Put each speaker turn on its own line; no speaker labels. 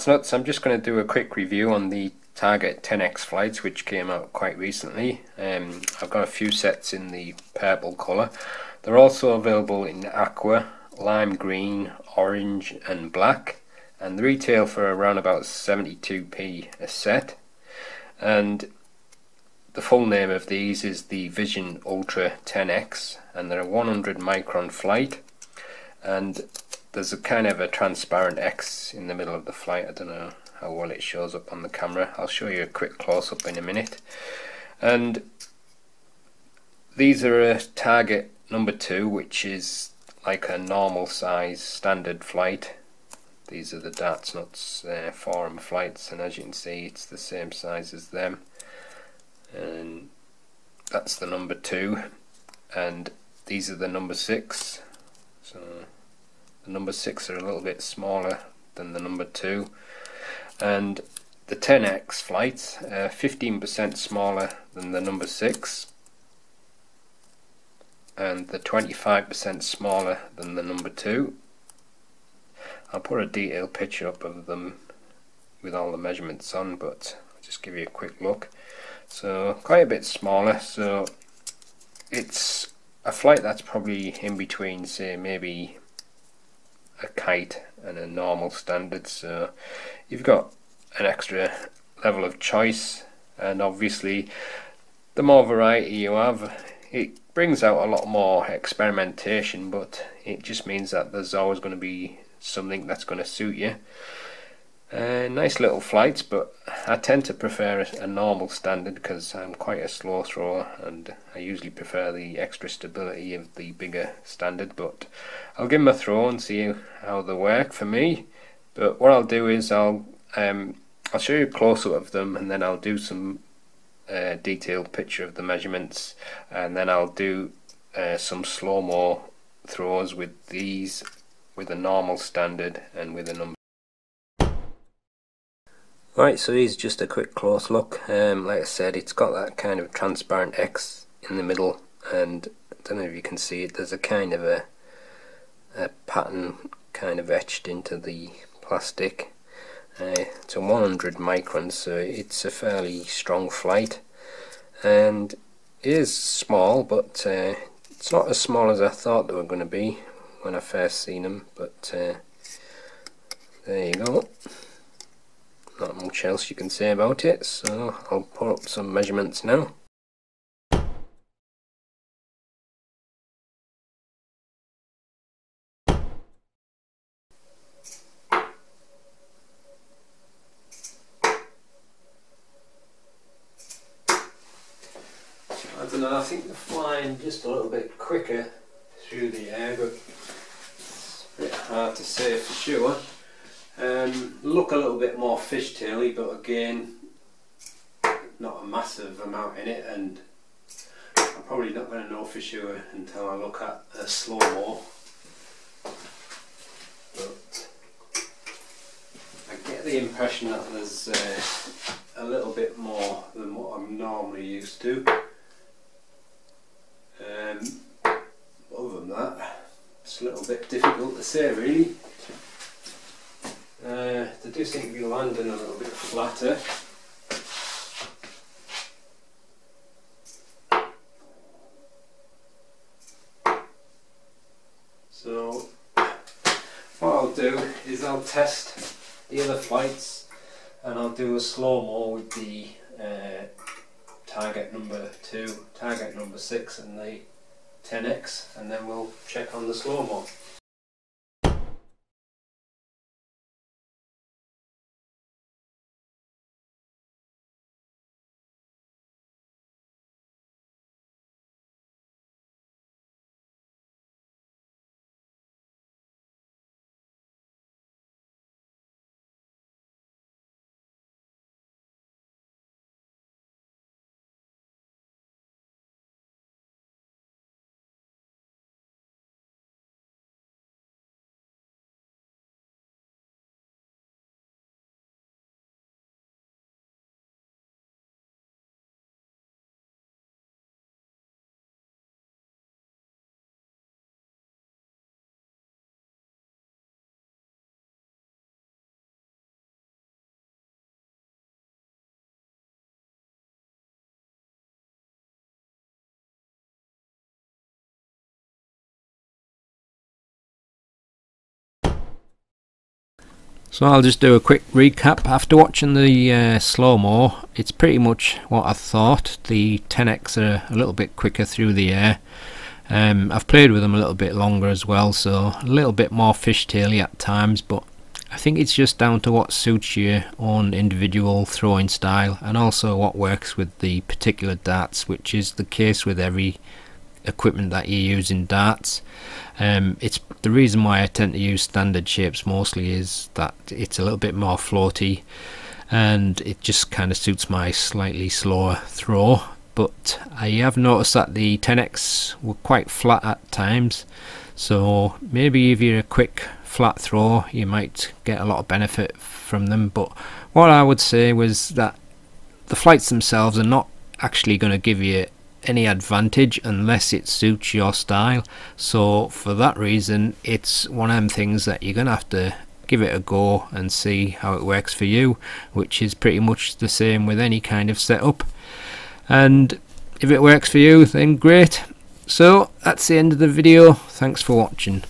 Darts Nutz. I'm just going to do a quick review on the Target Ten X flights, which came out quite recently. I've got a few sets in the purple colour. They're also available in aqua, lime green, orange and black, and they retail for around about 72p a set. And the full name of these is the Vision Ultra 10X, and they're a 100 micron flight, and there's a kind of a transparent X in the middle of the flight. I don't know how well it shows up on the camera. I'll show you a quick close-up in a minute. And these are a Target number 2, which is like a normal size standard flight. These are the Darts Nutz forum flights, and as you can see it's the same size as them, and that's the number 2, and these are the number 6. So the number 6 are a little bit smaller than the number 2, and the 10X flights are 15% smaller than the number 6, and the 25% smaller than the number 2. I'll put a detailed picture up of them with all the measurements on, but I'll just give you a quick look. So quite a bit smaller, so it's a flight that's probably in between, say, maybe a kite and a normal standard. So you've got an extra level of choice, and obviously the more variety you have, it brings out a lot more experimentation, but it just means that there's always going to be something that's going to suit you. Nice little flights, but I tend to prefer a normal standard because I'm quite a slow thrower, and I usually prefer the extra stability of the bigger standard. But I'll give them a throw and see how they work for me. But what I'll do is I'll show you a close-up of them, and then I'll do some detailed picture of the measurements, and then I'll do some slow-mo throws with these, with a normal standard and with a number. Right, so here's just a quick close look. Like I said, it's got that kind of transparent X in the middle, and I don't know if you can see it, there's a kind of a pattern kind of etched into the plastic. It's a 100 microns, so it's a fairly strong flight, and it is small, but it's not as small as I thought they were going to be when I first seen them. But there you go. Not much else you can say about it, so I'll put up some measurements now. I don't know, I think they're flying just a little bit quicker through the air, but it's a bit hard to say for sure. Look a little bit more fishtaily, but again, not a massive amount in it, and I'm probably not going to know for sure until I look at a slow-mo. But I get the impression that there's a little bit more than what I'm normally used to. Other than that, it's a little bit difficult to say really. They do seem to be landing a little bit flatter. So what I'll do is I'll test the other flights, and I'll do a slow-mo with the Target number 2, Target number 6 and the 10X, and then we'll check on the slow-mo.
So I'll just do a quick recap. After watching the slow-mo, it's pretty much what I thought. The 10X are a little bit quicker through the air. I've played with them a little bit longer as well, so a little bit more fishtaily at times, but I think it's just down to what suits your own individual throwing style, and also what works with the particular darts, which is the case with every equipment that you use in darts. It's the reason why I tend to use standard shapes mostly is that it's a little bit more floaty and it just kind of suits my slightly slower throw. But I have noticed that the 10X were quite flat at times, so maybe if you're a quick flat throw you might get a lot of benefit from them. But what I would say was that the flights themselves are not actually going to give you any advantage unless it suits your style. So for that reason, it's one of them things that you're gonna have to give it a go and see how it works for you, which is pretty much the same with any kind of setup. And if it works for you, then great. So that's the end of the video. Thanks for watching.